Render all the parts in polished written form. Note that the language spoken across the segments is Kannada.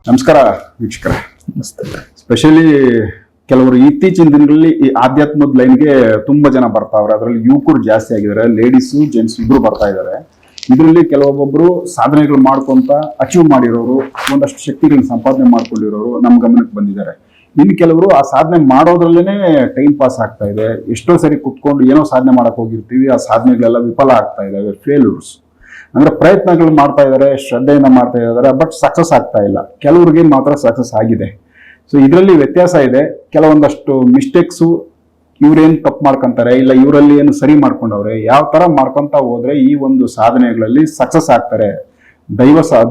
ನಮಸ್ಕಾರ ವೀಕ್ಷಕರೇ. ಸ್ಪೆಷಲಿ ಕೆಲವರು ಇತ್ತೀಚಿನ ದಿನಗಳಲ್ಲಿ ಈ ಆಧ್ಯಾತ್ಮದ ಲೈನ್ಗೆ ತುಂಬಾ ಜನ ಬರ್ತಾವ್ರೆ. ಅದರಲ್ಲಿ ಯುವಕರು ಜಾಸ್ತಿ ಆಗಿದ್ದಾರೆ, ಲೇಡೀಸು ಜೆಂಟ್ಸ್ ಇಬ್ರು ಬರ್ತಾ ಇದ್ದಾರೆ. ಇದರಲ್ಲಿ ಕೆಲವೊಬ್ಬೊಬ್ರು ಸಾಧನೆಗಳು ಮಾಡ್ಕೊಂತ ಅಚೀವ್ ಮಾಡಿರೋರು, ಒಂದಷ್ಟು ಶಕ್ತಿಗಳನ್ನ ಸಂಪಾದನೆ ಮಾಡ್ಕೊಂಡಿರೋರು ನಮ್ಮ ಗಮನಕ್ಕೆ ಬಂದಿದ್ದಾರೆ. ಇನ್ನು ಕೆಲವರು ಆ ಸಾಧನೆ ಮಾಡೋದ್ರಲ್ಲೇನೆ ಟೈಮ್ ಪಾಸ್ ಆಗ್ತಾ ಇದೆ. ಎಷ್ಟೋ ಸರಿ ಕುತ್ಕೊಂಡು ಏನೋ ಸಾಧನೆ ಮಾಡಕ್ ಹೋಗಿರ್ತೀವಿ, ಆ ಸಾಧನೆಗಳೆಲ್ಲ ವಿಫಲ ಆಗ್ತಾ ಇದಾವೆ, ಫೇಲ್ಯೂರ್ಸ್. ಅಂದ್ರೆ ಪ್ರಯತ್ನಗಳು ಮಾಡ್ತಾ ಇದ್ದಾರೆ, ಶ್ರದ್ಧೆಯಿಂದ ಮಾಡ್ತಾ ಇದ್ದಾರೆ, ಬಟ್ ಸಕ್ಸಸ್ ಆಗ್ತಾ ಇಲ್ಲ. ಕೆಲವ್ರಿಗೆ ಮಾತ್ರ ಸಕ್ಸಸ್ ಆಗಿದೆ. ಸೊ ಇದರಲ್ಲಿ ವ್ಯತ್ಯಾಸ ಇದೆ. ಕೆಲವೊಂದಷ್ಟು ಮಿಸ್ಟೇಕ್ಸು ಇವ್ರೇನು ತಪ್ಪು ಮಾಡ್ಕೊಂತಾರೆ, ಇಲ್ಲ ಇವರಲ್ಲಿ ಏನು ಸರಿ ಮಾಡ್ಕೊಂಡವ್ರೆ, ಯಾವ ತರ ಮಾಡ್ಕೊಂತ ಹೋದ್ರೆ ಈ ಒಂದು ಸಾಧನೆಗಳಲ್ಲಿ ಸಕ್ಸಸ್ ಆಗ್ತಾರೆ,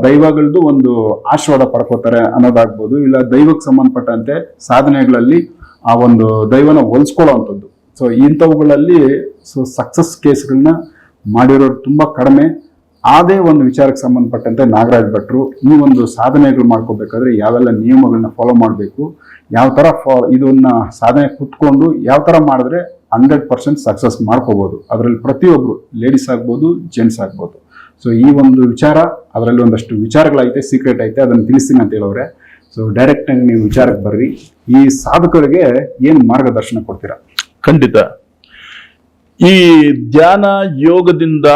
ದೈವಗಳದ್ದು ಒಂದು ಆಶೀರ್ವಾದ ಪಡ್ಕೋತಾರೆ ಅನ್ನೋದಾಗ್ಬೋದು, ಇಲ್ಲ ದೈವಕ್ಕೆ ಸಂಬಂಧಪಟ್ಟಂತೆ ಸಾಧನೆಗಳಲ್ಲಿ ಆ ಒಂದು ದೈವನ ಹೋಲಿಸ್ಕೊಳ್ಳೋ ಅಂಥದ್ದು. ಸೊ ಇಂಥವುಗಳಲ್ಲಿ ಸಕ್ಸಸ್ ಕೇಸ್ಗಳನ್ನ ಮಾಡಿರೋರು ತುಂಬಾ ಕಡಿಮೆ. ಅದೇ ಒಂದು ವಿಚಾರಕ್ಕೆ ಸಂಬಂಧಪಟ್ಟಂತೆ ನಾಗರಾಜ್ ಭಟ್ರು ಈ ಒಂದು ಸಾಧನೆಗಳು ಮಾಡ್ಕೋಬೇಕಾದ್ರೆ ಯಾವೆಲ್ಲ ನಿಯಮಗಳನ್ನ ಫಾಲೋ ಮಾಡಬೇಕು, ಯಾವ ತರ ಇದನ್ನ ಸಾಧನೆ ಕುತ್ಕೊಂಡು ಯಾವ ತರ ಮಾಡಿದ್ರೆ 100% ಸಕ್ಸಸ್ ಮಾಡ್ಕೋಬಹುದು. ಅದರಲ್ಲಿ ಪ್ರತಿಯೊಬ್ರು ಲೇಡೀಸ್ ಆಗ್ಬೋದು, ಜೆಂಟ್ಸ್ ಆಗ್ಬೋದು. ಸೊ ಈ ಒಂದು ವಿಚಾರ, ಅದರಲ್ಲಿ ಒಂದಷ್ಟು ವಿಚಾರಗಳೈತೆ, ಸೀಕ್ರೆಟ್ ಐತೆ, ಅದನ್ನು ತಿಳಿಸ್ತೀನಿ ಅಂತ ಹೇಳೋರೆ. ಸೊ ಡೈರೆಕ್ಟ್ ಆಗಿ ನೀವು ವಿಚಾರಕ್ಕೆ ಬರ್ರಿ. ಈ ಸಾಧಕರಿಗೆ ಏನು ಮಾರ್ಗದರ್ಶನ ಕೊಡ್ತೀರಾ? ಖಂಡಿತ. ಈ ಧ್ಯಾನ ಯೋಗದಿಂದ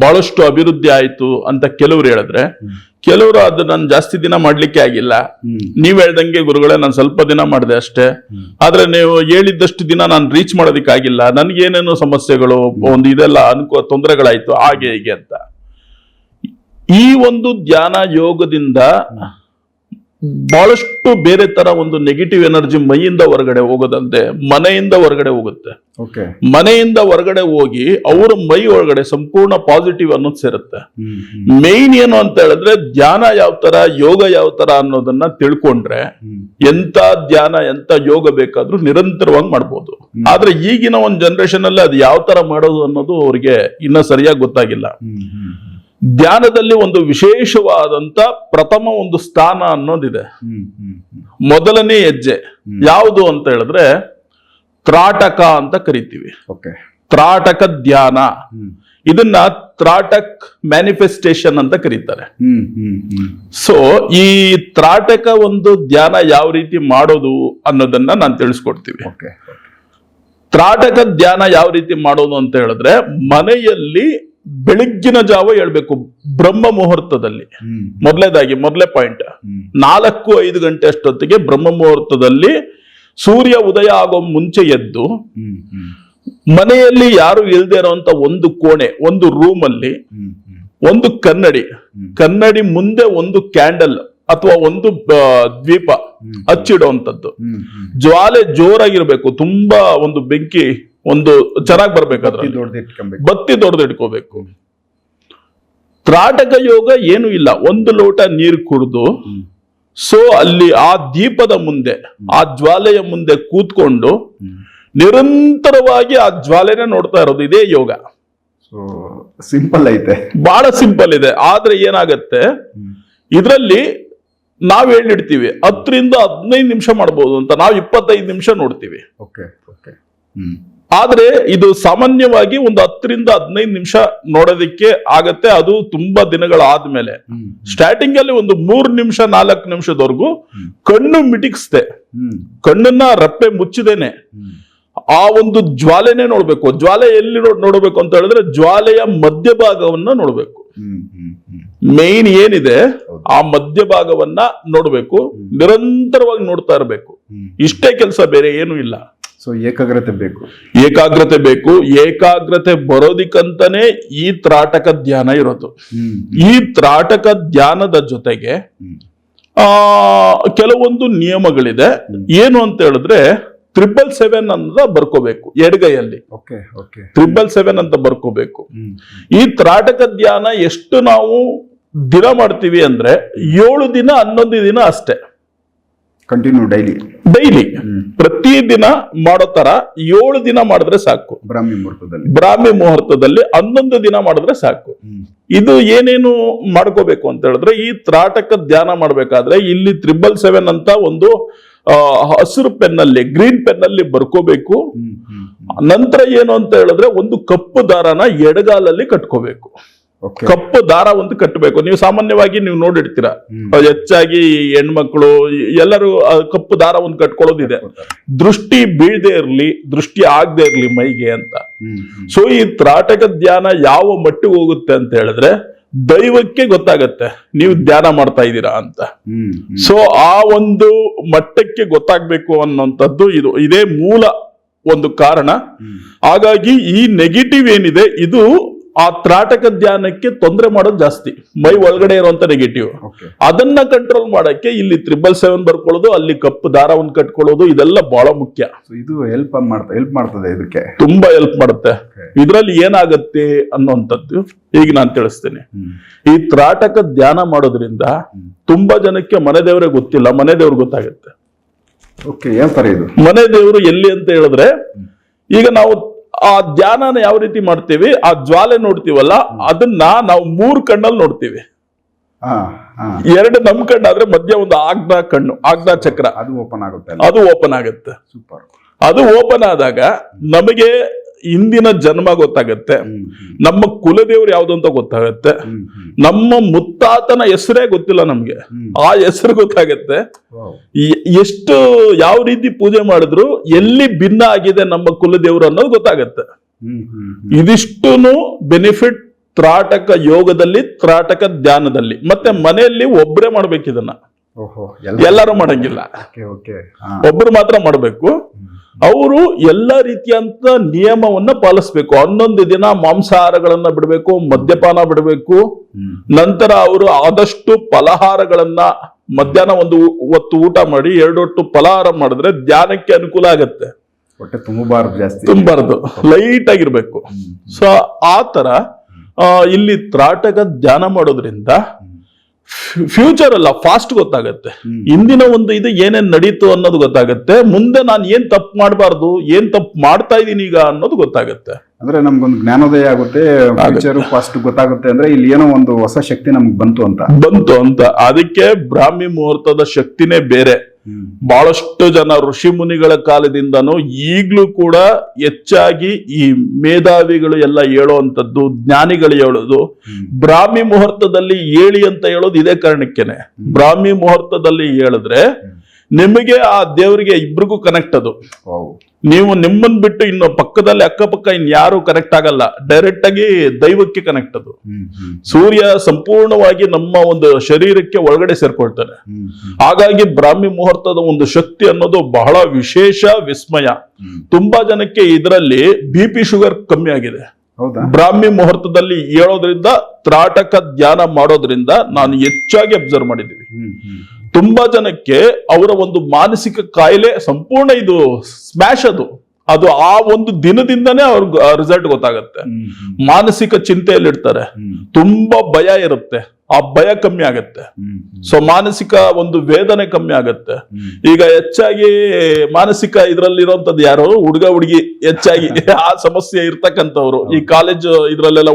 ಬಹಳಷ್ಟು ಅಭಿವೃದ್ಧಿ ಆಯ್ತು ಅಂತ ಕೆಲವರು ಹೇಳಿದ್ರೆ, ಕೆಲವರು ಅದು ನಾನು ಜಾಸ್ತಿ ದಿನ ಮಾಡ್ಲಿಕ್ಕೆ ಆಗಿಲ್ಲ, ನೀವ್ ಹೇಳ್ದಂಗೆ ಗುರುಗಳೇ ನಾನು ಸ್ವಲ್ಪ ದಿನ ಮಾಡಿದೆ ಅಷ್ಟೇ, ಆದ್ರೆ ನೀವು ಹೇಳಿದ್ದಷ್ಟು ದಿನ ನಾನು ರೀಚ್ ಮಾಡೋದಕ್ಕಾಗಿಲ್ಲ, ನನ್ಗೇನೇನೋ ಸಮಸ್ಯೆಗಳು, ಒಂದು ಇದೆಲ್ಲ ತೊಂದರೆಗಳಾಯ್ತು, ಹಾಗೆ ಹೀಗೆ ಅಂತ. ಈ ಒಂದು ಧ್ಯಾನ ಯೋಗದಿಂದ ಬಹಳಷ್ಟು ಬೇರೆ ತರ ಒಂದು ನೆಗೆಟಿವ್ ಎನರ್ಜಿ ಮೈಯಿಂದ ಹೊರಗಡೆ ಹೋಗೋದಂತೆ ಮನೆಯಿಂದ ಹೊರಗಡೆ ಹೋಗುತ್ತೆ. ಮನೆಯಿಂದ ಹೊರಗಡೆ ಹೋಗಿ ಅವರ ಮೈ ಒಳಗಡೆ ಸಂಪೂರ್ಣ ಪಾಸಿಟಿವ್ ಅನ್ನೋದು ಸೇರುತ್ತೆ. ಮೇನ್ ಏನು ಅಂತ ಹೇಳಿದ್ರೆ, ಧ್ಯಾನ ಯಾವ ತರ, ಯೋಗ ಯಾವ ತರ ಅನ್ನೋದನ್ನ ತಿಳ್ಕೊಂಡ್ರೆ ಎಂತ ಧ್ಯಾನ ಎಂತ ಯೋಗ ಬೇಕಾದ್ರೂ ನಿರಂತರವಾಗಿ ಮಾಡ್ಬೋದು. ಆದ್ರೆ ಈಗಿನ ಒಂದು ಜನರೇಷನ್ ಅಲ್ಲಿ ಅದು ಯಾವ ತರ ಮಾಡೋದು ಅನ್ನೋದು ಅವ್ರಿಗೆ ಇನ್ನ ಸರಿಯಾಗಿ ಗೊತ್ತಾಗಿಲ್ಲ. ಧ್ಯಾನದಲ್ಲಿ ಒಂದು ವಿಶೇಷವಾದಂತ ಪ್ರಥಮ ಒಂದು ಸ್ಥಾನ ಅನ್ನೋದಿದೆ. ಮೊದಲನೇ ಹೆಜ್ಜೆ ಯಾವುದು ಅಂತ ಹೇಳಿದ್ರೆ ತ್ರಾಟಕ ಅಂತ ಕರಿತೀವಿ. ತ್ರಾಟಕ ಧ್ಯಾನ. ಇದನ್ನ ತ್ರಾಟಕ್ ಮ್ಯಾನಿಫೆಸ್ಟೇಷನ್ ಅಂತ ಕರೀತಾರೆ. ಸೊ ಈ ತ್ರಾಟಕ ಒಂದು ಧ್ಯಾನ ಯಾವ ರೀತಿ ಮಾಡೋದು ಅನ್ನೋದನ್ನ ನಾನು ತಿಳಿಸ್ಕೊಡ್ತೀವಿ. ತ್ರಾಟಕ ಧ್ಯಾನ ಯಾವ ರೀತಿ ಮಾಡೋದು ಅಂತ ಹೇಳಿದ್ರೆ, ಮನೆಯಲ್ಲಿ ಬೆಳಗ್ಗಿನ ಜಾವ ಹೇಳ್ಬೇಕು, ಬ್ರಹ್ಮ ಮುಹೂರ್ತದಲ್ಲಿ. ಮೊದಲೇ ಪಾಯಿಂಟ್, 4-5 ಗಂಟೆ ಅಷ್ಟೊತ್ತಿಗೆ ಬ್ರಹ್ಮ ಮುಹೂರ್ತದಲ್ಲಿ ಸೂರ್ಯ ಉದಯ ಆಗೋ ಮುಂಚೆ ಎದ್ದು, ಮನೆಯಲ್ಲಿ ಯಾರು ಇಲ್ದೇ ಇರೋಂತ ಒಂದು ಕೋಣೆ, ಒಂದು ರೂಮ್ ಅಲ್ಲಿ ಒಂದು ಕನ್ನಡಿ ಮುಂದೆ ಒಂದು ಕ್ಯಾಂಡಲ್ ಅಥವಾ ಒಂದು ದ್ವೀಪ ಹಚ್ಚಿಡುವಂಥದ್ದು. ಜ್ವಾಲೆ ಜೋರಾಗಿರ್ಬೇಕು, ತುಂಬಾ ಒಂದು ಬೆಂಕಿ ಒಂದು ಚೆನ್ನಾಗಿ ಬರ್ಬೇಕಾದ್ರೆ ಬತ್ತಿ ದೊಡ್ಡದಿಟ್ಕೋಬೇಕು. ತ್ರಾಟಕ ಯೋಗ ಏನು ಇಲ್ಲ, ಒಂದು ಲೋಟ ನೀರು ಕುಡಿದು, ಸೊ ಅಲ್ಲಿ ಆ ದೀಪದ ಮುಂದೆ, ಆ ಜ್ವಾಲೆಯ ಮುಂದೆ ಕೂತ್ಕೊಂಡು ನಿರಂತರವಾಗಿ ಆ ಜ್ವಾಲೆನ ನೋಡ್ತಾ ಇರೋದು, ಇದೇ ಯೋಗ. ಸಿಂಪಲ್ ಐತೆ, ಬಹಳ ಸಿಂಪಲ್ ಇದೆ. ಆದ್ರೆ ಏನಾಗತ್ತೆ, ಇದರಲ್ಲಿ ನಾವ್ ಹೇಳಿಡ್ತೀವಿ 10ರಿಂದ 15 ನಿಮಿಷ ಮಾಡ್ಬೋದು ಅಂತ, ನಾವು 25 ನಿಮಿಷ ನೋಡ್ತೀವಿ. ಆದ್ರೆ ಇದು ಸಾಮಾನ್ಯವಾಗಿ ಒಂದು 10ರಿಂದ 15 ನಿಮಿಷ ನೋಡೋದಿಕ್ಕೆ ಆಗತ್ತೆ. ಅದು ತುಂಬಾ ದಿನಗಳಾದ್ಮೇಲೆ, ಸ್ಟಾರ್ಟಿಂಗ್ ಅಲ್ಲಿ ಒಂದು 3 ನಿಮಿಷ 4 ನಿಮಿಷದವರೆಗೂ ಕಣ್ಣು ಮಿಟಿಕ್ಸ್ದೆ, ಕಣ್ಣನ್ನ ರೆಪ್ಪೆ ಮುಚ್ಚಿದೇನೆ ಆ ಒಂದು ಜ್ವಾಲೆನೆ ನೋಡ್ಬೇಕು. ಜ್ವಾಲೆ ಎಲ್ಲಿ ನೋಡ್ಬೇಕು ಅಂತ ಹೇಳಿದ್ರೆ, ಜ್ವಾಲೆಯ ಮಧ್ಯಭಾಗವನ್ನ ನೋಡ್ಬೇಕು. ಮೇನ್ ಏನಿದೆ ಆ ಮಧ್ಯಭಾಗವನ್ನ ನೋಡ್ಬೇಕು, ನಿರಂತರವಾಗಿ ನೋಡ್ತಾ ಇರ್ಬೇಕು. ಇಷ್ಟೇ ಕೆಲಸ, ಬೇರೆ ಏನು ಇಲ್ಲ. ಸೊ ಏಕಾಗ್ರತೆ ಬೇಕು. ಏಕಾಗ್ರತೆ ಬರೋದಿಕ್ಕಂತಾನೆ ಈ ತ್ರಾಟಕ ಧ್ಯಾನ ಇರೋದು. ಈ ತ್ರಾಟಕ ಧ್ಯಾನದ ಜೊತೆಗೆ ಕೆಲವೊಂದು ನಿಯಮಗಳಿದೆ. ಏನು ಅಂತ ಹೇಳಿದ್ರೆ, 777 ಅಂತ ಬರ್ಕೋಬೇಕು ಎಡಗೈಯಲ್ಲಿ. 777 ಅಂತ ಬರ್ಕೋಬೇಕು. ಈ ತ್ರಾಟಕ ಧ್ಯಾನ ಎಷ್ಟು ನಾವು ದಿನ ಮಾಡ್ತೀವಿ ಅಂದ್ರೆ 7 ದಿನ 11 ದಿನ ಅಷ್ಟೇ. ಕಂಟಿನ್ಯೂ ಡೈಲಿ ಪ್ರತಿ ದಿನ ಮಾಡೋ ತರ 7 ದಿನ ಮಾಡಿದ್ರೆ ಸಾಕು. ಬ್ರಾಹ್ಮಿ ಮುಹೂರ್ತದಲ್ಲಿ 11 ದಿನ ಮಾಡಿದ್ರೆ ಸಾಕು. ಇದು ಏನೇನು ಮಾಡ್ಕೋಬೇಕು ಅಂತ ಹೇಳಿದ್ರೆ, ಈ ತ್ರಾಟಕ ಧ್ಯಾನ ಮಾಡ್ಬೇಕಾದ್ರೆ ಇಲ್ಲಿ 777 ಅಂತ ಒಂದು ಹಸಿರು ಪೆನ್ನಲ್ಲಿ, ಗ್ರೀನ್ ಪೆನ್ನಲ್ಲಿ ಬರ್ಕೋಬೇಕು. ನಂತರ ಏನು ಅಂತ ಹೇಳಿದ್ರೆ, ಒಂದು ಕಪ್ಪು ದಾರನ ಎಡಗಾಲಲ್ಲಿ ಕಟ್ಕೋಬೇಕು. Okay. ಕಪ್ಪು ದಾರ ಒಂದು ಕಟ್ಟಬೇಕು. ನೀವು ಸಾಮಾನ್ಯವಾಗಿ ನೀವು ನೋಡಿರ್ತೀರ, ಹೆಚ್ಚಾಗಿ ಹೆಣ್ಮಕ್ಳು ಎಲ್ಲರೂ ಕಪ್ಪು ದಾರ ಒಂದು ಕಟ್ಕೊಳ್ಳೋದಿದೆ, ದೃಷ್ಟಿ ಬೀಳದೆ ಇರ್ಲಿ, ದೃಷ್ಟಿ ಆಗದೆ ಇರ್ಲಿ ಮೈಗೆ ಅಂತ. ಸೊ ಈ ತ್ರಾಟಕ ಧ್ಯಾನ ಯಾವ ಮಟ್ಟಿಗೆ ಹೋಗುತ್ತೆ ಅಂತ ಹೇಳಿದ್ರೆ ದೈವಕ್ಕೆ ಗೊತ್ತಾಗತ್ತೆ ನೀವು ಧ್ಯಾನ ಮಾಡ್ತಾ ಇದ್ದೀರಾ ಅಂತ. ಸೊ ಆ ಒಂದು ಮಟ್ಟಕ್ಕೆ ಗೊತ್ತಾಗ್ಬೇಕು ಅನ್ನೋಂಥದ್ದು ಇದೇ ಮೂಲ ಒಂದು ಕಾರಣ. ಹಾಗಾಗಿ ಈ ನೆಗೆಟಿವ್ ಏನಿದೆ ಇದು ಆ ತ್ರಾಟಕ ಧ್ಯಾನಕ್ಕೆ ತೊಂದರೆ ಮಾಡೋದು ಜಾಸ್ತಿ, ಮೈ ಒಳಗಡೆ ಇರುವಂತ ನೆಗೆಟಿವ್. ಅದನ್ನ ಕಂಟ್ರೋಲ್ ಮಾಡಕ್ಕೆ ಇಲ್ಲಿ 777 ಬರ್ಕೊಳ್ಳೋದು, ಅಲ್ಲಿ ಕಪ್ಪು ದಾರ ಒಂದು ಕಟ್ಕೊಳ್ಳೋದು, ಇದೆಲ್ಲ ಬಹಳ ಮುಖ್ಯ. ಇದು ಹೆಲ್ಪ್ ಮಾಡ್ತದೆ, ಇದಕ್ಕೆ ತುಂಬಾ ಹೆಲ್ಪ್ ಮಾಡುತ್ತೆ. ಇದ್ರಲ್ಲಿ ಏನಾಗತ್ತೆ ಅನ್ನೋಂಥದ್ದು ಈಗ ನಾನು ತಿಳಿಸ್ತೇನೆ. ಈ ತ್ರಾಟಕ ಧ್ಯಾನ ಮಾಡೋದ್ರಿಂದ ತುಂಬಾ ಜನಕ್ಕೆ ಮನೆ ದೇವರೇ ಗೊತ್ತಿಲ್ಲ, ಮನೆ ದೇವ್ರು ಗೊತ್ತಾಗತ್ತೆ. ಯಾವ ತರ ಇದು ಮನೆ ದೇವರು ಎಲ್ಲಿ ಅಂತ ಹೇಳಿದ್ರೆ, ಈಗ ನಾವು ಆ ಧ್ಯಾನನ ಯಾವ ರೀತಿ ಮಾಡ್ತೀವಿ, ಆ ಜ್ವಾಲೆ ನೋಡ್ತೀವಲ್ಲ, ಅದನ್ನ ನಾವು 3 ಕಣ್ಣಲ್ಲಿ ನೋಡ್ತೀವಿ. 2 ನಮ್ ಕಣ್ಣಾದ್ರೆ ಮಧ್ಯ ಒಂದು ಆಗ್ನಾ ಚಕ್ರ, ಅದು ಓಪನ್ ಆಗುತ್ತೆ. ಸೂಪರ್. ಅದು ಓಪನ್ ಆದಾಗ ನಮಗೆ ಹಿಂದಿನ ಜನ್ಮ ಗೊತ್ತಾಗತ್ತೆ, ನಮ್ಮ ಕುಲದೇವ್ರು ಯಾವ್ದು ಅಂತ ಗೊತ್ತಾಗತ್ತೆ, ನಮ್ಮ ಮುತ್ತಾತನ ಹೆಸರೇ ಗೊತ್ತಿಲ್ಲ ನಮ್ಗೆ, ಆ ಹೆಸರು ಗೊತ್ತಾಗತ್ತೆ, ಎಷ್ಟು ಯಾವ ರೀತಿ ಪೂಜೆ ಮಾಡಿದ್ರು ಎಲ್ಲಿ ಭಿನ್ನ ಆಗಿದೆ ನಮ್ಮ ಕುಲದೇವ್ರು ಅನ್ನೋದು ಗೊತ್ತಾಗತ್ತೆ. ಇದಿಷ್ಟುನು ಬೆನಿಫಿಟ್ ತ್ರಾಟಕ ಯೋಗದಲ್ಲಿ, ತ್ರಾಟಕ ಧ್ಯಾನದಲ್ಲಿ. ಮತ್ತೆ ಮನೆಯಲ್ಲಿ ಒಬ್ಬರೇ ಮಾಡ್ಬೇಕು ಇದನ್ನ, ಎಲ್ಲರೂ ಮಾಡಂಗಿಲ್ಲ, ಒಬ್ರು ಮಾತ್ರ ಮಾಡ್ಬೇಕು. ಅವರು ಎಲ್ಲ ರೀತಿಯಂತ ನಿಯಮವನ್ನ ಪಾಲಿಸ್ಬೇಕು. 11 ದಿನ ಮಾಂಸಾಹಾರಗಳನ್ನ ಬಿಡಬೇಕು, ಮದ್ಯಪಾನ ಬಿಡಬೇಕು. ನಂತರ ಅವರು ಆದಷ್ಟು ಫಲಹಾರಗಳನ್ನ ಮಧ್ಯಾಹ್ನ ಒಂದು ಹೊತ್ತು ಊಟ ಮಾಡಿ 2 ಹೊತ್ತು ಫಲಹಾರ ಮಾಡಿದ್ರೆ ಧ್ಯಾನಕ್ಕೆ ಅನುಕೂಲ ಆಗತ್ತೆ. ತುಂಬಾರ್ದು, ಲೈಟ್ ಆಗಿರ್ಬೇಕು. ಸೊ ಆ ತರ ಇಲ್ಲಿ ತ್ರಾಟಕ ಧ್ಯಾನ ಮಾಡೋದ್ರಿಂದ ಫ್ಯೂಚರ್ ಅಲ್ಲ, ಫಾಸ್ಟ್ ಗೊತ್ತಾಗತ್ತೆ. ಇಂದಿನ ಒಂದು ಇದು ಏನೇನ್ ನಡೀತು ಅನ್ನೋದು ಗೊತ್ತಾಗತ್ತೆ, ಮುಂದೆ ನಾನು ಏನ್ ತಪ್ಪು ಮಾಡಬಾರ್ದು, ಏನ್ ತಪ್ಪು ಮಾಡ್ತಾ ಇದೀನಿ ಈಗ ಅನ್ನೋದು ಗೊತ್ತಾಗತ್ತೆ. ಅಂದ್ರೆ ನಮ್ಗೊಂದು ಜ್ಞಾನೋದಯ ಆಗುತ್ತೆ, ಫ್ಯೂಚರ್ ಫಾಸ್ಟ್ ಗೊತ್ತಾಗುತ್ತೆ. ಅಂದ್ರೆ ಇಲ್ಲಿ ಏನೋ ಒಂದು ಹೊಸ ಶಕ್ತಿ ನಮ್ಗೆ ಬಂತು ಅಂತ. ಅದಕ್ಕೆ ಬ್ರಾಹ್ಮಿ ಮುಹೂರ್ತದ ಶಕ್ತಿನೇ ಬೇರೆ. ಬಹಳಷ್ಟು ಜನ ಋಷಿ ಮುನಿಗಳ ಕಾಲದಿಂದನೂ ಈಗ್ಲೂ ಕೂಡ ಹೆಚ್ಚಾಗಿ ಈ ಮೇಧಾವಿಗಳು ಎಲ್ಲ ಹೇಳುವಂತದ್ದು, ಜ್ಞಾನಿಗಳು ಹೇಳೋದು ಬ್ರಾಹ್ಮಿ ಮುಹೂರ್ತದಲ್ಲಿ ಹೇಳಿ ಅಂತ ಹೇಳೋದು ಇದೇ ಕಾರಣಕ್ಕೇನೆ. ಬ್ರಾಹ್ಮಿ ಮುಹೂರ್ತದಲ್ಲಿ ಹೇಳಿದ್ರೆ ನಿಮಗೆ ಆ ದೇವರಿಗೆ ಇಬ್ರಿಗೂ ಕನೆಕ್ಟ್. ಅದು ನೀವು ನಿಮ್ಮನ್ ಬಿಟ್ಟು ಇನ್ನು ಪಕ್ಕದಲ್ಲಿ ಅಕ್ಕಪಕ್ಕ ಇನ್ ಯಾರು ಕನೆಕ್ಟ್ ಆಗಲ್ಲ, ಡೈರೆಕ್ಟ್ ಆಗಿ ದೈವಕ್ಕೆ ಕನೆಕ್ಟ್. ಅದು ಸೂರ್ಯ ಸಂಪೂರ್ಣವಾಗಿ ನಮ್ಮ ಒಂದು ಶರೀರಕ್ಕೆ ಒಳಗಡೆ ಸೇರ್ಕೊಳ್ತಾನೆ. ಹಾಗಾಗಿ ಬ್ರಾಹ್ಮಿ ಮುಹೂರ್ತದ ಒಂದು ಶಕ್ತಿ ಅನ್ನೋದು ಬಹಳ ವಿಶೇಷ, ವಿಸ್ಮಯ. ತುಂಬಾ ಜನಕ್ಕೆ ಇದರಲ್ಲಿ BP ಶುಗರ್ ಕಮ್ಮಿ ಆಗಿದೆ ಬ್ರಾಹ್ಮಿ ಮುಹೂರ್ತದಲ್ಲಿ ಹೇಳೋದ್ರಿಂದ, ತ್ರಾಟಕ ಧ್ಯಾನ ಮಾಡೋದ್ರಿಂದ ನಾನು ಹೆಚ್ಚಾಗಿ ಅಬ್ಸರ್ವ್ ಮಾಡಿದ್ದೀವಿ. ತುಂಬಾ ಜನಕ್ಕೆ ಅವರ ಒಂದು ಮಾನಸಿಕ ಕಾಯಿಲೆ ಸಂಪೂರ್ಣ ಇದು ಸ್ಮ್ಯಾಶ್. ಅದು ಆ ಒಂದು ದಿನದಿಂದನೇ ಅವ್ರಿಗೆ ರಿಸಲ್ಟ್ ಗೊತ್ತಾಗತ್ತೆ. ಮಾನಸಿಕ ಚಿಂತೆಯಲ್ಲಿರ್ತಾರೆ, ತುಂಬಾ ಭಯ ಇರುತ್ತೆ, ಆ ಭಯ ಕಮ್ಮಿ ಆಗತ್ತೆ. ಸೊ ಮಾನಸಿಕ ಒಂದು ವೇದನೆ ಕಮ್ಮಿ ಆಗತ್ತೆ. ಈಗ ಹೆಚ್ಚಾಗಿ ಮಾನಸಿಕ ಇದ್ರಲ್ಲಿರುವಂತದ್ದು ಯಾರು, ಹುಡುಗಿ ಹೆಚ್ಚಾಗಿ ಆ ಸಮಸ್ಯೆ ಇರ್ತಕ್ಕಂಥವ್ರು, ಈ ಕಾಲೇಜ್ ಇದ್ರಲ್ಲೆಲ್ಲ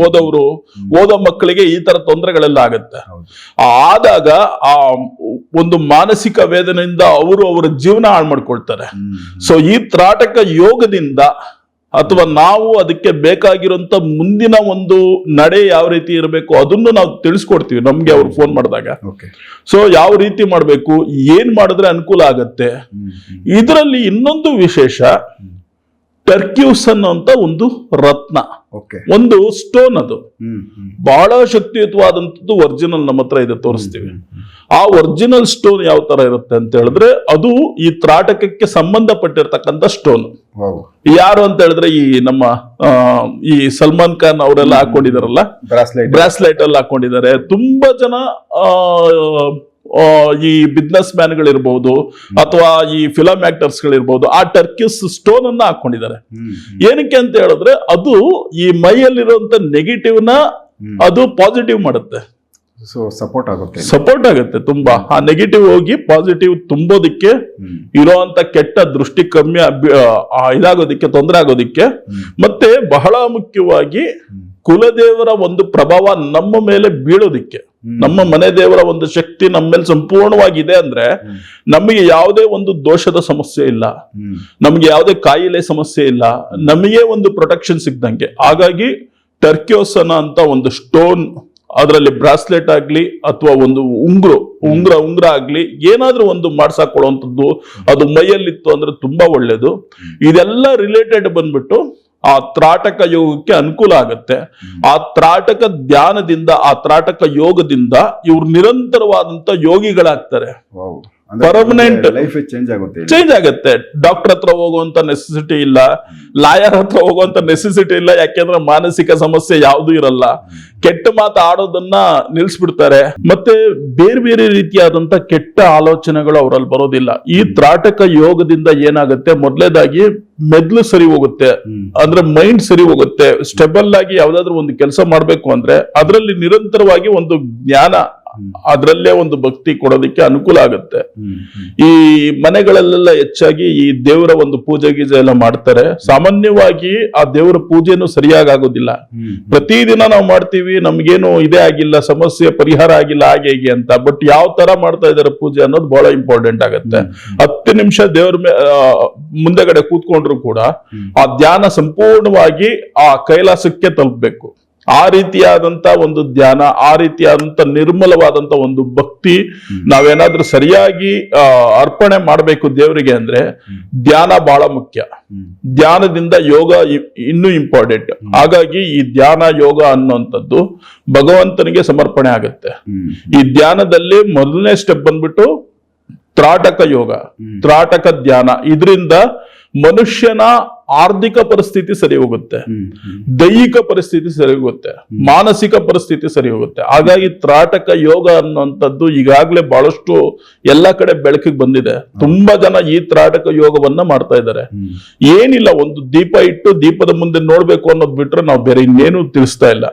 ಓದೋರು, ಓದೋ ಮಕ್ಕಳಿಗೆ ಈ ತರ ತೊಂದರೆಗಳೆಲ್ಲ ಆಗತ್ತೆ. ಆದಾಗ ಆ ಒಂದು ಮಾನಸಿಕ ವೇದನೆಯಿಂದ ಅವರು ಅವರ ಜೀವನ ಹಾಳು ಮಾಡ್ಕೊಳ್ತಾರೆ. ಸೊ ಈ ತ್ರಾಟಕ ಯೋಗದಿಂದ ಅಥವಾ ನಾವು ಅದಕ್ಕೆ ಬೇಕಾಗಿರುವಂತ ಮುಂದಿನ ಒಂದು ನಡೆ ಯಾವ ರೀತಿ ಇರಬೇಕು ಅದನ್ನು ನಾವು ತಿಳಿಸ್ಕೊಡ್ತೀವಿ ನಮ್ಗೆ ಅವ್ರು ಫೋನ್ ಮಾಡಿದಾಗ. ಸೊ ಯಾವ ರೀತಿ ಮಾಡ್ಬೇಕು, ಏನ್ ಮಾಡಿದ್ರೆ ಅನುಕೂಲ ಆಗತ್ತೆ. ಇದರಲ್ಲಿ ಇನ್ನೊಂದು ವಿಶೇಷ, ಟರ್ಕ್ಯೂಸ್ ಅನ್ನುವಂತ ಒಂದು ರತ್ನ, ಒಂದು ಸ್ಟೋನ್. ಅದು ಬಹಳ ಶಕ್ತಿಯುತವಾದಂಥದ್ದು, ಒರಿಜಿನಲ್ ನಮ್ಮ ಹತ್ರ ಇದೆ, ತೋರಿಸ್ತೀವಿ. ಆ ಒರಿಜಿನಲ್ ಸ್ಟೋನ್ ಯಾವ ತರ ಇರುತ್ತೆ ಅಂತ ಹೇಳಿದ್ರೆ, ಅದು ಈ ತ್ರಾಟಕಕ್ಕೆ ಸಂಬಂಧಪಟ್ಟಿರ್ತಕ್ಕಂಥ ಸ್ಟೋನ್. ಯಾರು ಅಂತ ಹೇಳಿದ್ರೆ ಈ ನಮ್ಮ ಈ ಸಲ್ಮಾನ್ ಖಾನ್ ಅವರೆಲ್ಲ ಹಾಕೊಂಡಿದಾರಲ್ಲ, ಬ್ರಾಸ್ಲೈಟ್ ಎಲ್ಲ ಹಾಕೊಂಡಿದ್ದಾರೆ. ತುಂಬಾ ಜನ ಈ ಬಿಸ್ನೆಸ್ ಮ್ಯಾನ್ ಗಳಿರ್ಬಹುದು ಅಥವಾ ಈ ಫಿಲಂ ಆಕ್ಟರ್ಸ್ ಗಳಿರ್ಬಹುದು, ಆ ಟರ್ಕಿಸ್ ಸ್ಟೋನ್ ಅನ್ನ ಹಾಕೊಂಡಿದ್ದಾರೆ. ಏನಕ್ಕೆ ಅಂತ ಹೇಳಿದ್ರೆ ಅದು ಈ ಮೈಯಲ್ಲಿರುವಂತ ನೆಗೆಟಿವ್ ನ ಅದು ಪಾಸಿಟಿವ್ ಮಾಡುತ್ತೆ. ಸಪೋರ್ಟ್ ಆಗುತ್ತೆ ತುಂಬಾ. ಆ ನೆಗೆಟಿವ್ ಹೋಗಿ ಪಾಸಿಟಿವ್ ತುಂಬೋದಿಕ್ಕೆ, ಇರೋಂತ ಕೆಟ್ಟ ದೃಷ್ಟಿ ಕಮ್ಮಿ ಇದಾಗೋದಿಕ್ಕೆ, ತೊಂದರೆ ಆಗೋದಿಕ್ಕೆ, ಮತ್ತೆ ಬಹಳ ಮುಖ್ಯವಾಗಿ ಕುಲದೇವರ ಒಂದು ಪ್ರಭಾವ ನಮ್ಮ ಮೇಲೆ ಬೀಳೋದಿಕ್ಕೆ. ನಮ್ಮ ಮನೆ ದೇವರ ಒಂದು ಶಕ್ತಿ ನಮ್ಮ ಮೇಲೆ ಸಂಪೂರ್ಣವಾಗಿದೆ ಅಂದ್ರೆ ನಮಗೆ ಯಾವುದೇ ಒಂದು ದೋಷದ ಸಮಸ್ಯೆ ಇಲ್ಲ, ನಮ್ಗೆ ಯಾವುದೇ ಕಾಯಿಲೆ ಸಮಸ್ಯೆ ಇಲ್ಲ, ನಮಗೆ ಒಂದು ಪ್ರೊಟೆಕ್ಷನ್ ಸಿಗ್ದಂಗೆ. ಹಾಗಾಗಿ ಟರ್ಕ್ಯೋಸನ ಅಂತ ಒಂದು ಸ್ಟೋನ್, ಅದರಲ್ಲಿ ಬ್ರಾಸ್ಲೆಟ್ ಆಗ್ಲಿ ಅಥವಾ ಒಂದು ಉಂಗ್ರ ಆಗ್ಲಿ ಏನಾದ್ರೂ ಒಂದು ಮಾಡ್ಸಾಕೊಡುವಂಥದ್ದು, ಅದು ಮೈಯಲ್ಲಿತ್ತು ಅಂದ್ರೆ ತುಂಬಾ ಒಳ್ಳೇದು. ಇದೆಲ್ಲ ರಿಲೇಟೆಡ್ ಬಂದ್ಬಿಟ್ಟು ಆ ತ್ರಾಟಕ ಯೋಗಕ್ಕೆ ಅನುಕೂಲ ಆಗುತ್ತೆ. ಆ ತ್ರಾಟಕ ಧ್ಯಾನದಿಂದ, ಆ ತ್ರಾಟಕ ಯೋಗದಿಂದ ಇವ್ರು ನಿರಂತರವಾದಂತ ಯೋಗಿಗಳಾಗ್ತಾರೆ. ಪರ್ಮನೆಂಟ್ ಲೈಫ್ ಚೇಂಜ್ ಆಗುತ್ತೆ. ಡಾಕ್ಟರ್ ಹತ್ರ ಹೋಗುವಂತ ನೆಸೆಸಿಟಿ ಇಲ್ಲ, ಲಾಯರ್ ಹತ್ರ ಹೋಗುವಂತ ನೆಸೆಸಿಟಿ ಇಲ್ಲ. ಯಾಕೆಂದ್ರೆ ಮಾನಸಿಕ ಸಮಸ್ಯೆ ಯಾವ್ದು ಇರಲ್ಲ. ಕೆಟ್ಟ ಮಾತು ಆಡೋದನ್ನ ನಿಲ್ಸ್ಬಿಡ್ತಾರೆ. ಮತ್ತೆ ಬೇರೆ ಬೇರೆ ರೀತಿಯಾದಂತ ಕೆಟ್ಟ ಆಲೋಚನೆಗಳು ಅವರಲ್ಲಿ ಬರೋದಿಲ್ಲ. ಈ ತ್ರಾಟಕ ಯೋಗದಿಂದ ಏನಾಗುತ್ತೆ, ಮೊದಲೇದಾಗಿ ಮೆದ್ಲು ಸರಿ ಹೋಗುತ್ತೆ, ಅಂದ್ರೆ ಮೈಂಡ್ ಸರಿ ಹೋಗುತ್ತೆ. ಸ್ಟೆಬಲ್ ಆಗಿ ಯಾವ್ದಾದ್ರು ಒಂದು ಕೆಲಸ ಮಾಡ್ಬೇಕು ಅಂದ್ರೆ ಅದರಲ್ಲಿ ನಿರಂತರವಾಗಿ ಒಂದು ಜ್ಞಾನ, ಅದರಲ್ಲೇ ಒಂದು ಭಕ್ತಿ ಕೊಡೋದಕ್ಕೆ ಅನುಕೂಲ ಆಗುತ್ತೆ. ಈ ಮನೆಗಳಲ್ಲೆಲ್ಲ ಹೆಚ್ಚಾಗಿ ಈ ದೇವರ ಒಂದು ಪೂಜೆ ಗೀಜೆ ಎಲ್ಲ ಮಾಡ್ತಾರೆ. ಸಾಮಾನ್ಯವಾಗಿ ಆ ದೇವರ ಪೂಜೆನೂ ಸರಿಯಾಗಿ ಆಗೋದಿಲ್ಲ. ಪ್ರತಿದಿನ ನಾವು ಮಾಡ್ತೀವಿ, ನಮ್ಗೇನು ಇದೇ ಆಗಿಲ್ಲ, ಸಮಸ್ಯೆ ಪರಿಹಾರ ಆಗಿಲ್ಲ, ಹಾಗೆ ಹೀಗೆ ಅಂತ. ಬಟ್ ಯಾವ ತರ ಮಾಡ್ತಾ ಇದಾರೆ ಪೂಜೆ ಅನ್ನೋದು ಬಹಳ ಇಂಪಾರ್ಟೆಂಟ್ ಆಗುತ್ತೆ. 10 ನಿಮಿಷ ದೇವ್ರ ಮುಂದೆಗಡೆ ಕೂತ್ಕೊಂಡ್ರು ಕೂಡ ಆ ಧ್ಯಾನ ಸಂಪೂರ್ಣವಾಗಿ ಆ ಕೈಲಾಸಕ್ಕೆ ತಲುಪಬೇಕು. ಆ ರೀತಿಯಾದಂತ ಒಂದು ಧ್ಯಾನ, ಆ ರೀತಿಯಾದಂತ ನಿರ್ಮಲವಾದಂತ ಒಂದು ಭಕ್ತಿ ನಾವೇನಾದ್ರೂ ಸರಿಯಾಗಿ ಅರ್ಪಣೆ ಮಾಡಬೇಕು ದೇವರಿಗೆ ಅಂದ್ರೆ ಧ್ಯಾನ ಬಹಳ ಮುಖ್ಯ. ಧ್ಯಾನದಿಂದ ಯೋಗ ಇನ್ನೂ ಇಂಪಾರ್ಟೆಂಟ್. ಹಾಗಾಗಿ ಈ ಧ್ಯಾನ ಯೋಗ ಅನ್ನುವಂಥದ್ದು ಭಗವಂತನಿಗೆ ಸಮರ್ಪಣೆ ಆಗುತ್ತೆ. ಈ ಧ್ಯಾನದಲ್ಲಿ ಮೊದಲನೇ ಸ್ಟೆಪ್ ಬಂದ್ಬಿಟ್ಟು ತ್ರಾಟಕ ಯೋಗ, ತ್ರಾಟಕ ಧ್ಯಾನ. ಇದರಿಂದ ಮನುಷ್ಯನ ಆರ್ಥಿಕ ಪರಿಸ್ಥಿತಿ ಸರಿ ಹೋಗುತ್ತೆ, ದೈಹಿಕ ಪರಿಸ್ಥಿತಿ ಸರಿ ಹೋಗುತ್ತೆ, ಮಾನಸಿಕ ಪರಿಸ್ಥಿತಿ ಸರಿ ಹೋಗುತ್ತೆ. ಹಾಗಾಗಿ ತ್ರಾಟಕ ಯೋಗ ಅನ್ನುವಂಥದ್ದು ಈಗಾಗಲೇ ಬಹಳಷ್ಟು ಎಲ್ಲ ಕಡೆ ಬೆಳಕಿಗೆ ಬಂದಿದೆ. ತುಂಬಾ ಜನ ಈ ತ್ರಾಟಕ ಯೋಗವನ್ನ ಮಾಡ್ತಾ ಇದ್ದಾರೆ. ಏನಿಲ್ಲ, ಒಂದು ದೀಪ ಇಟ್ಟು ದೀಪದ ಮುಂದೆ ನೋಡ್ಬೇಕು ಅನ್ನೋದು ಬಿಟ್ರೆ ನಾವು ಬೇರೆ ಇನ್ನೇನು ತಿಳಿಸ್ತಾ ಇಲ್ಲ.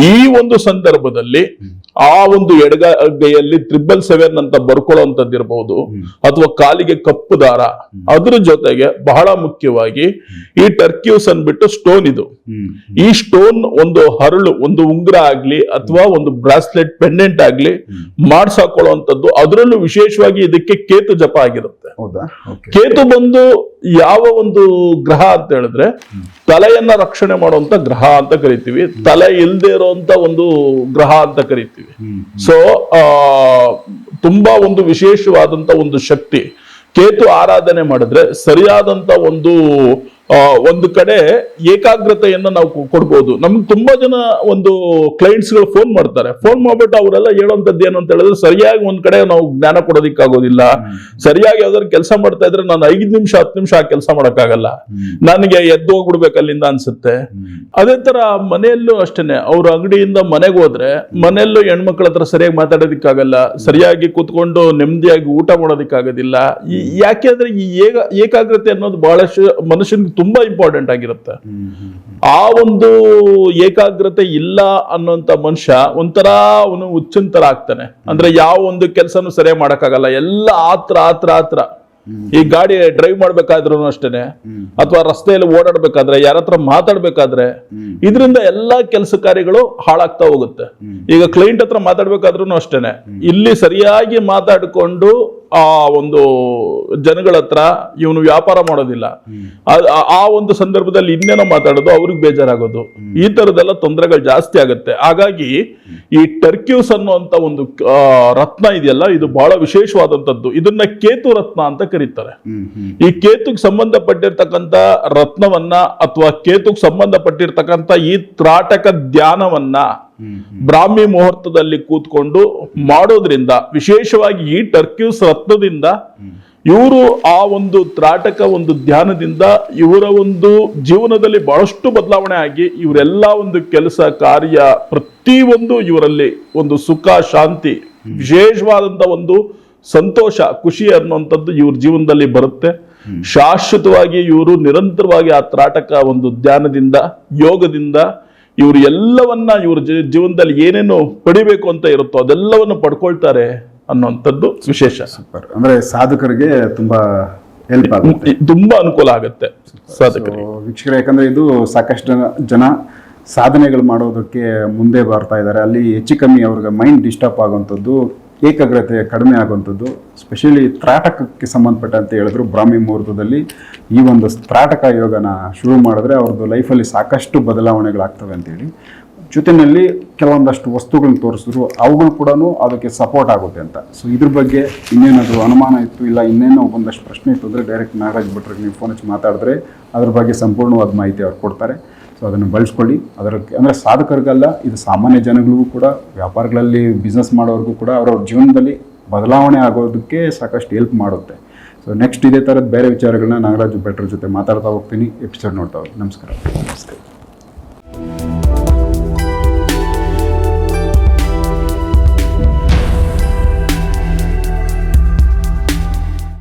ಈ ಒಂದು ಸಂದರ್ಭದಲ್ಲಿ ಆ ಒಂದು ಎಡಗೈಯಲ್ಲಿ 777 ಅಂತ ಬರ್ಕೊಳ್ಳುವಂಥದ್ದು ಇರಬಹುದು, ಅಥವಾ ಕಾಲಿಗೆ ಕಪ್ಪು ದಾರ. ಅದ್ರ ಜೊತೆಗೆ ಬಹಳ ಮುಖ್ಯವಾಗಿ ಈ ಟರ್ಕ್ಯೂಸ್ ಅನ್ಬಿಟ್ಟು ಸ್ಟೋನ್, ಇದು ಈ ಸ್ಟೋನ್ ಒಂದು ಹರಳು, ಒಂದು ಉಂಗುರ ಆಗ್ಲಿ ಅಥವಾ ಒಂದು ಬ್ರಾಸ್ಲೆಟ್ ಪೆಂಡೆಂಟ್ ಆಗ್ಲಿ ಮಾಡ್ಸಾಕೊಳ್ಳುವಂಥದ್ದು. ಅದರಲ್ಲೂ ವಿಶೇಷವಾಗಿ ಇದಕ್ಕೆ ಕೇತು ಜಪ ಆಗಿರುತ್ತೆ. ಕೇತು ಬಂದು ಯಾವ ಒಂದು ಗ್ರಹ ಅಂತ ಹೇಳಿದ್ರೆ ತಲೆಯನ್ನ ರಕ್ಷಣೆ ಮಾಡುವಂತ ಗ್ರಹ ಅಂತ ಕರಿತೀವಿ. ತಲೆ ಇಲ್ದೇ ಇರುವಂತ ಒಂದು ಗ್ರಹ ಅಂತ ಕರಿತೀವಿ. ಸೊ ತುಂಬಾ ಒಂದು ವಿಶೇಷವಾದಂತ ಒಂದು ಶಕ್ತಿ. ಕೇತು ಆರಾಧನೆ ಮಾಡಿದ್ರೆ ಸರಿಯಾದಂತ ಒಂದು ಕಡೆ ಏಕಾಗ್ರತೆಯನ್ನ ನಾವು ಕೊಡ್ಬೋದು. ನಮ್ಗೆ ತುಂಬಾ ಜನ ಒಂದು ಕ್ಲೈಂಟ್ಸ್ ಗಳು ಫೋನ್ ಮಾಡ್ತಾರೆ. ಫೋನ್ ಮಾಡ್ಬಿಟ್ಟು ಅವರೆಲ್ಲ ಹೇಳುವಂತದ್ದು ಏನು ಅಂತ ಹೇಳಿದ್ರೆ, ಸರಿಯಾಗಿ ಒಂದ್ ಕಡೆ ನಾವು ಜ್ಞಾನ ಕೊಡೋದಿಕ್ಕಾಗೋದಿಲ್ಲ. ಸರಿಯಾಗಿ ಯಾವ್ದಾದ್ರು ಕೆಲಸ ಮಾಡ್ತಾ ಇದ್ರೆ ನಾನು 5 ನಿಮಿಷ 10 ನಿಮಿಷ ಆ ಕೆಲಸ ಮಾಡಕ್ಕಾಗಲ್ಲ, ನನಗೆ ಎದ್ದು ಹೋಗ್ಬಿಡ್ಬೇಕು ಅಲ್ಲಿಂದ ಅನ್ಸುತ್ತೆ. ಅದೇ ತರ ಮನೆಯಲ್ಲೂ ಅಷ್ಟೇನೆ, ಅವ್ರ ಅಂಗಡಿಯಿಂದ ಮನೆಗೆ ಹೋದ್ರೆ ಮನೆಯಲ್ಲೂ ಹೆಣ್ಮಕ್ಳ ಹತ್ರ ಸರಿಯಾಗಿ ಮಾತಾಡೋದಿಕ್ಕಾಗಲ್ಲ, ಸರಿಯಾಗಿ ಕೂತ್ಕೊಂಡು ನೆಮ್ಮದಿಯಾಗಿ ಊಟ ಮಾಡೋದಿಕ್ಕಾಗೋದಿಲ್ಲ. ಯಾಕೆ ಅಂದ್ರೆ ಈ ಏಕಾಗ್ರತೆ ಅನ್ನೋದು ಬಹಳಷ್ಟು ಮನುಷ್ಯನಿಗೆ ತುಂಬಾ ಇಂಪಾರ್ಟೆಂಟ್ ಆಗಿರುತ್ತೆ. ಆ ಒಂದು ಏಕಾಗ್ರತೆ ಇಲ್ಲ ಅನ್ನೋಂತ ಮನುಷ್ಯ ಒಂಥರ ಅವನು ಹುಚ್ಚಿನ ತರ ಆಗ್ತಾನೆ. ಅಂದ್ರೆ ಯಾವ ಒಂದು ಕೆಲಸನೂ ಸರಿಯಾಗಿ ಮಾಡಕ್ಕಾಗಲ್ಲ, ಎಲ್ಲ ಆತ್ರ. ಈ ಗಾಡಿ ಡ್ರೈವ್ ಮಾಡ್ಬೇಕಾದ್ರೂ ಅಷ್ಟೇನೆ, ಅಥವಾ ರಸ್ತೆಯಲ್ಲಿ ಓಡಾಡ್ಬೇಕಾದ್ರೆ, ಯಾರ ಹತ್ರ ಮಾತಾಡ್ಬೇಕಾದ್ರೆ, ಇದರಿಂದ ಎಲ್ಲಾ ಕೆಲಸ ಕಾರ್ಯಗಳು ಹಾಳಾಗ್ತಾ ಹೋಗುತ್ತೆ. ಈಗ ಕ್ಲೈಂಟ್ ಹತ್ರ ಮಾತಾಡ್ಬೇಕಾದ್ರೂ ಅಷ್ಟೇನೆ, ಇಲ್ಲಿ ಸರಿಯಾಗಿ ಮಾತಾಡ್ಕೊಂಡು ಆ ಒಂದು ಜನಗಳ ಹತ್ರ ಇವನು ವ್ಯಾಪಾರ ಮಾಡೋದಿಲ್ಲ. ಆ ಒಂದು ಸಂದರ್ಭದಲ್ಲಿ ಇನ್ನೇನೋ ಮಾತಾಡೋದು, ಅವ್ರಿಗೆ ಬೇಜಾರಾಗೋದು, ಈ ತರದೆಲ್ಲ ತೊಂದರೆಗಳು ಜಾಸ್ತಿ ಆಗುತ್ತೆ. ಹಾಗಾಗಿ ಈ ಟರ್ಕ್ಯೂಸ್ ಅನ್ನುವಂತ ಒಂದು ರತ್ನ ಇದೆಯಲ್ಲ, ಇದು ಬಹಳ ವಿಶೇಷವಾದಂತದ್ದು. ಇದನ್ನ ಕೇತು ರತ್ನ ಅಂತ ಕರೀತಾರೆ. ಈ ಕೇತುಗೆ ಸಂಬಂಧಪಟ್ಟಿರ್ತಕ್ಕಂಥ ರತ್ನವನ್ನ ಅಥವಾ ಕೇತುಗೆ ಸಂಬಂಧಪಟ್ಟಿರ್ತಕ್ಕಂಥ ಈ ತ್ರಾಟಕ ಧ್ಯಾನವನ್ನ ಬ್ರಾಹ್ಮಿ ಮುಹೂರ್ತದಲ್ಲಿ ಕೂತ್ಕೊಂಡು ಮಾಡೋದ್ರಿಂದ, ವಿಶೇಷವಾಗಿ ಈ ಟರ್ಕ್ಯೂಸ್ ರತ್ನದಿಂದ ಇವರು ಆ ಒಂದು ತ್ರಾಟಕ ಒಂದು ಧ್ಯಾನದಿಂದ ಇವರ ಒಂದು ಜೀವನದಲ್ಲಿ ಬಹಳಷ್ಟು ಬದಲಾವಣೆ ಆಗಿ ಇವರೆಲ್ಲ ಒಂದು ಕೆಲಸ ಕಾರ್ಯ ಪ್ರತಿಯೊಂದು ಇವರಲ್ಲಿ ಒಂದು ಸುಖ ಶಾಂತಿ, ವಿಶೇಷವಾದಂತ ಒಂದು ಸಂತೋಷ ಖುಷಿ ಅನ್ನುವಂಥದ್ದು ಇವ್ರ ಜೀವನದಲ್ಲಿ ಬರುತ್ತೆ. ಶಾಶ್ವತವಾಗಿ ಇವರು ನಿರಂತರವಾಗಿ ಆ ತ್ರಾಟಕ ಒಂದು ಧ್ಯಾನದಿಂದ ಯೋಗದಿಂದ ಇವರು ಎಲ್ಲವನ್ನ ಇವ್ರ ಜೀವನದಲ್ಲಿ ಏನೇನು ಪಡಿಬೇಕು ಅಂತ ಇರುತ್ತೋ ಅದೆಲ್ಲವನ್ನು ಪಡ್ಕೊಳ್ತಾರೆ ಅನ್ನುವಂಥದ್ದು ವಿಶೇಷ. ಸೂಪರ್. ಅಂದ್ರೆ ಸಾಧಕರಿಗೆ ತುಂಬಾ ಹೆಲ್ಪ್ ಆಗುತ್ತೆ, ತುಂಬಾ ಅನುಕೂಲ ಆಗುತ್ತೆ ಸಾಧಕರಿಗೆ. ವೀಕ್ಷಕರೇ, ಯಾಕಂದ್ರೆ ಇದು ಸಾಕಷ್ಟು ಜನ ಸಾಧನೆಗಳು ಮಾಡೋದಕ್ಕೆ ಮುಂದೆ ಬರ್ತಾ ಇದ್ದಾರೆ. ಅಲ್ಲಿ ಹೆಚ್ಚು ಕಮ್ಮಿ ಅವ್ರಿಗೆ ಮೈಂಡ್ ಡಿಸ್ಟರ್ಬ್ ಆಗುವಂಥದ್ದು ಏಕಾಗ್ರತೆ ಕಡಿಮೆ ಆಗುವಂಥದ್ದು, ಸ್ಪೆಷಲಿ ತ್ರಾಟಕಕ್ಕೆ ಸಂಬಂಧಪಟ್ಟಂತೆ ಹೇಳಿದ್ರು ಬ್ರಾಹ್ಮಿ ಮುಹೂರ್ತದಲ್ಲಿ ಈ ಒಂದು ತ್ರಾಟಕ ಯೋಗನ ಶುರು ಮಾಡಿದ್ರೆ ಅವ್ರದ್ದು ಲೈಫಲ್ಲಿ ಸಾಕಷ್ಟು ಬದಲಾವಣೆಗಳಾಗ್ತವೆ ಅಂತೇಳಿ. ಜೊತೆಯಲ್ಲಿ ಕೆಲವೊಂದಷ್ಟು ವಸ್ತುಗಳನ್ನ ತೋರಿಸಿದ್ರು, ಅವುಗಳು ಕೂಡ ಅದಕ್ಕೆ ಸಪೋರ್ಟ್ ಆಗುತ್ತೆ ಅಂತ. ಸೊ ಇದ್ರ ಬಗ್ಗೆ ಇನ್ನೇನಾದರೂ ಅನುಮಾನ ಇತ್ತು, ಇಲ್ಲ ಇನ್ನೇನೋ ಒಂದಷ್ಟು ಪ್ರಶ್ನೆ ಇತ್ತು ಅಂದರೆ ಡೈರೆಕ್ಟ್ ನಾಗರಾಜ್ ಭಟ್ರಿಗೆ ನೀವು ಫೋನ್ ಹಚ್ಚಿ ಮಾತಾಡಿದ್ರೆ ಅದ್ರ ಬಗ್ಗೆ ಸಂಪೂರ್ಣವಾದ ಮಾಹಿತಿ ಅವ್ರು ಕೊಡ್ತಾರೆ. ಸೊ ಅದನ್ನು ಬಳಸ್ಕೊಳ್ಳಿ. ಅದಕ್ಕೆ ಅಂದರೆ ಸಾಧಕರಿಗಲ್ಲ, ಇದು ಸಾಮಾನ್ಯ ಜನಗಳಿಗೂ ಕೂಡ, ವ್ಯಾಪಾರಗಳಲ್ಲಿ ಬಿಸ್ನೆಸ್ ಮಾಡೋರಿಗೂ ಕೂಡ ಅವ್ರವ್ರ ಜೀವನದಲ್ಲಿ ಬದಲಾವಣೆ ಆಗೋದಕ್ಕೆ ಸಾಕಷ್ಟು ಹೆಲ್ಪ್ ಮಾಡುತ್ತೆ. ಸೊ ನೆಕ್ಸ್ಟ್ ಇದೇ ಥರದ ಬೇರೆ ವಿಚಾರಗಳನ್ನ ನಾಗರಾಜ್ ಭಟ್ರ ಜೊತೆ ಮಾತಾಡ್ತಾ ಹೋಗ್ತೀನಿ, ಎಪಿಸೋಡ್ ನೋಡ್ತಾ ಹೋಗಿ. ನಮಸ್ಕಾರ.